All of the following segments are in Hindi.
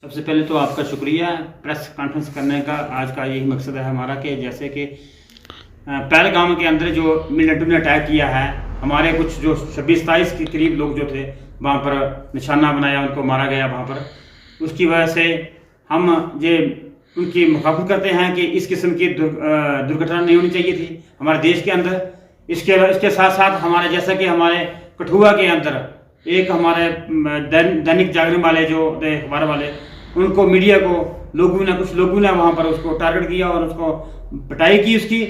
सबसे पहले तो आपका शुक्रिया प्रेस कॉन्फ्रेंस करने का। आज का यही मकसद है हमारा कि जैसे कि पहलगाम के अंदर जो मिलिटेंट ने अटैक किया है, हमारे कुछ जो 26-27 के करीब लोग जो थे वहाँ पर निशाना बनाया, उनको मारा गया वहाँ पर। उसकी वजह से हम ये उनकी मुखाफत करते हैं कि इस किस्म की दुर्घटना नहीं होनी चाहिए थी हमारे देश के अंदर। इसके साथ साथ हमारे जैसा कि हमारे कठुआ के अंदर एक हमारे दैनिक जागरण वाले जो थे, अखबार वाले, उनको मीडिया को कुछ लोगों ने वहाँ पर उसको टारगेट किया और उसको पिटाई की उसकी।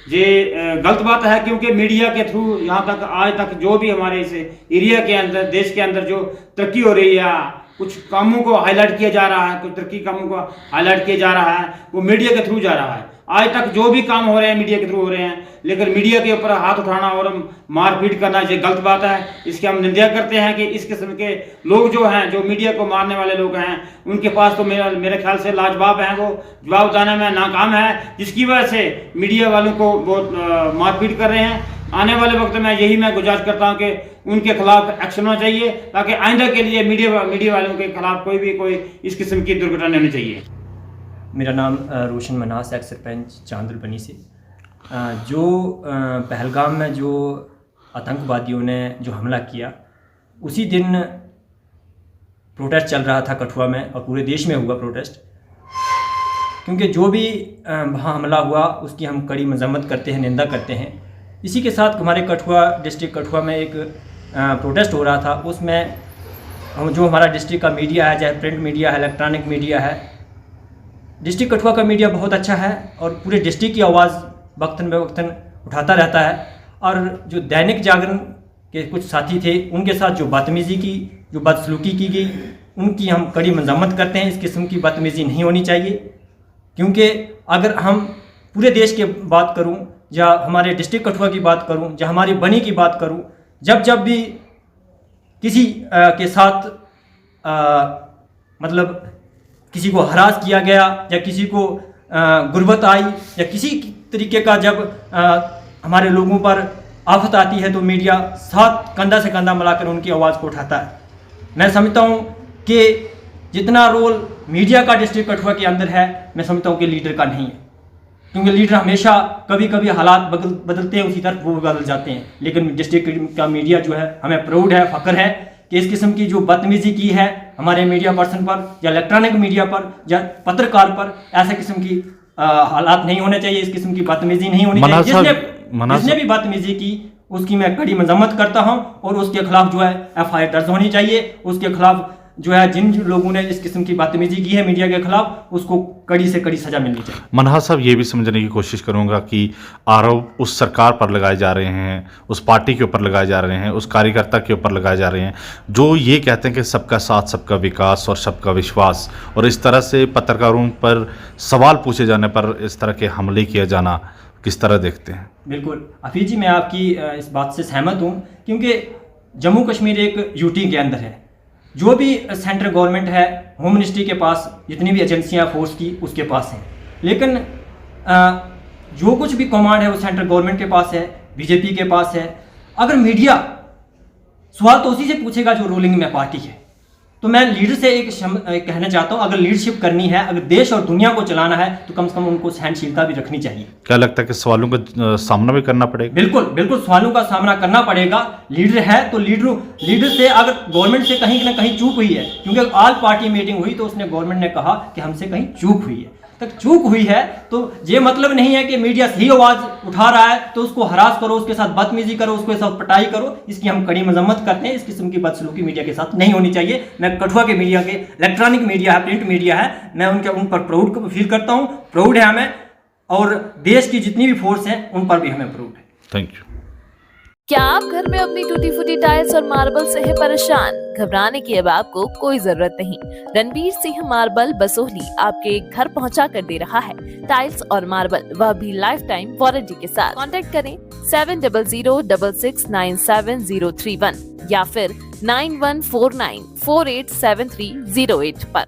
ये गलत बात है, क्योंकि मीडिया के थ्रू यहाँ तक आज तक जो भी हमारे इस एरिया के अंदर, देश के अंदर जो तरक्की हो रही है, कुछ कामों को हाईलाइट किया जा रहा है, कुछ तरक्की कामों को हाईलाइट किया जा रहा है, वो मीडिया के थ्रू जा रहा है। आज तक जो भी काम हो रहे हैं मीडिया के थ्रू हो रहे हैं, लेकिन मीडिया के ऊपर हाथ उठाना और मारपीट करना ये गलत बात है। इसकी हम निंदा करते हैं कि इस किस्म के लोग जो हैं, जो मीडिया को मारने वाले लोग हैं, उनके पास तो मेरे ख्याल से लाजवाब हैं, वो जवाब देने में नाकाम है, जिसकी वजह से मीडिया वालों को बहुत मारपीट कर रहे हैं। आने वाले वक्त में यही मैं गुजारिश करता हूँ कि उनके खिलाफ एक्शन होना चाहिए, ताकि आइंदा के लिए मीडिया वालों के खिलाफ कोई इस किस्म की दुर्घटना नहीं होनी चाहिए। मेरा नाम रोशन मनास, एक्स सरपंच चांदलबनी से। जो पहलगाम में जो आतंकवादियों ने जो हमला किया, उसी दिन प्रोटेस्ट चल रहा था कठुआ में, और पूरे देश में हुआ प्रोटेस्ट, क्योंकि जो भी वहाँ हमला हुआ उसकी हम कड़ी मजम्मत करते हैं, निंदा करते हैं। इसी के साथ हमारे कठुआ डिस्ट्रिक्ट कठुआ में एक प्रोटेस्ट हो रहा था। उसमें जो हमारा डिस्ट्रिक्ट का मीडिया है, चाहे प्रिंट मीडिया है, इलेक्ट्रॉनिक मीडिया है, डिस्ट्रिक्ट कठुआ का मीडिया बहुत अच्छा है और पूरे डिस्ट्रिक्ट की आवाज़ वक्तन बवक्तन उठाता रहता है। और जो दैनिक जागरण के कुछ साथी थे, उनके साथ जो बदतमीज़ी की, जो बदसलूकी की गई, उनकी हम कड़ी मजम्मत करते हैं। इस किस्म की बदतमीज़ी नहीं होनी चाहिए, क्योंकि अगर हम पूरे देश की बात करूं, या हमारे डिस्ट्रिक्ट कठुआ की बात करूं, या हमारी बनी की बात करूं, जब भी किसी के साथ मतलब किसी को हरास किया गया, या किसी को गुर्बत आई, या किसी तरीके का जब हमारे लोगों पर आफत आती है, तो मीडिया साथ कंधा से कंधा मिलाकर उनकी आवाज़ को उठाता है। मैं समझता हूँ कि जितना रोल मीडिया का डिस्ट्रिक्ट कठुआ के अंदर है, मैं समझता हूँ कि लीडर का नहीं है, क्योंकि लीडर हमेशा कभी कभी हालात बदलते हैं, उसी तरफ वो बदल जाते हैं। लेकिन डिस्ट्रिक्ट का मीडिया जो है, हमें प्राउड है, फ़ख्र है कि इस किस्म की जो बदतमीज़ी की है हमारे मीडिया पर्सन पर, या इलेक्ट्रॉनिक मीडिया पर, या पत्रकार पर, ऐसा किस्म की हालात नहीं होने चाहिए, इस किस्म की बदतमीज़ी नहीं होनी चाहिए। जिसने भी बदतमीज़ी की उसकी मैं कड़ी मजम्मत करता हूं, और उसके खिलाफ जो है FIR दर्ज होनी चाहिए। उसके खिलाफ जो है जिन लोगों ने इस किस्म की बदतमीज़ी की है मीडिया के खिलाफ, उसको कड़ी से कड़ी सजा मिलनी चाहिए। मनहास साहब, ये भी समझने की कोशिश करूंगा कि आरोप उस सरकार पर लगाए जा रहे हैं, उस पार्टी के ऊपर लगाए जा रहे हैं, उस कार्यकर्ता के ऊपर लगाए जा रहे हैं, जो ये कहते हैं कि सबका साथ, सबका विकास और सबका विश्वास, और इस तरह से पत्रकारों पर सवाल पूछे जाने पर इस तरह के हमले किया जाना किस तरह देखते हैं? बिल्कुल हफीज जी, मैं आपकी इस बात से सहमत हूँ, क्योंकि जम्मू कश्मीर एक यूटी के अंदर है। जो भी सेंट्रल गवर्नमेंट है, होम मिनिस्ट्री के पास जितनी भी एजेंसियां फोर्स की उसके पास हैं, लेकिन जो कुछ भी कमांड है वो सेंट्रल गवर्नमेंट के पास है, बीजेपी के पास है। अगर मीडिया सवाल तो उसी से पूछेगा जो रूलिंग में पार्टी है। तो मैं लीडर से एक कहना चाहता हूं, अगर लीडरशिप करनी है, अगर देश और दुनिया को चलाना है, तो कम से कम उनको सहनशीलता भी रखनी चाहिए। क्या लगता है कि सवालों का सामना भी करना पड़ेगा? बिल्कुल बिल्कुल, सवालों का सामना करना पड़ेगा। लीडर है तो लीडर से अगर गवर्नमेंट से कहीं ना कहीं चूक हुई है, क्योंकि ऑल पार्टी मीटिंग हुई तो उसने गवर्नमेंट ने कहा कि हमसे कहीं चूक हुई है, तक चूक हुई है, तो ये मतलब नहीं है कि मीडिया सही आवाज उठा रहा है तो उसको हरास करो, उसके साथ बदतमीजी करो, उसके साथ पटाई करो। इसकी हम कड़ी मजम्मत करते हैं। इस किस्म की बदसलूकी मीडिया के साथ नहीं होनी चाहिए। मैं कठुआ के मीडिया के, इलेक्ट्रॉनिक मीडिया है, प्रिंट मीडिया है, मैं उन पर प्राउड फील करता हूँ, प्राउड है हमें, और देश की जितनी भी फोर्स है उन पर भी हमें प्राउड है। Thank you. क्या आप घर में अपनी टूटी फूटी टाइल्स और मार्बल से है परेशान? घबराने की अब आपको कोई जरूरत नहीं। रणवीर सिंह मार्बल बसोहली आपके घर पहुंचा कर दे रहा है टाइल्स और मार्बल, वह भी लाइफ टाइम वारंटी के साथ। कांटेक्ट करें 7006697031 या फिर 9149487308 पर।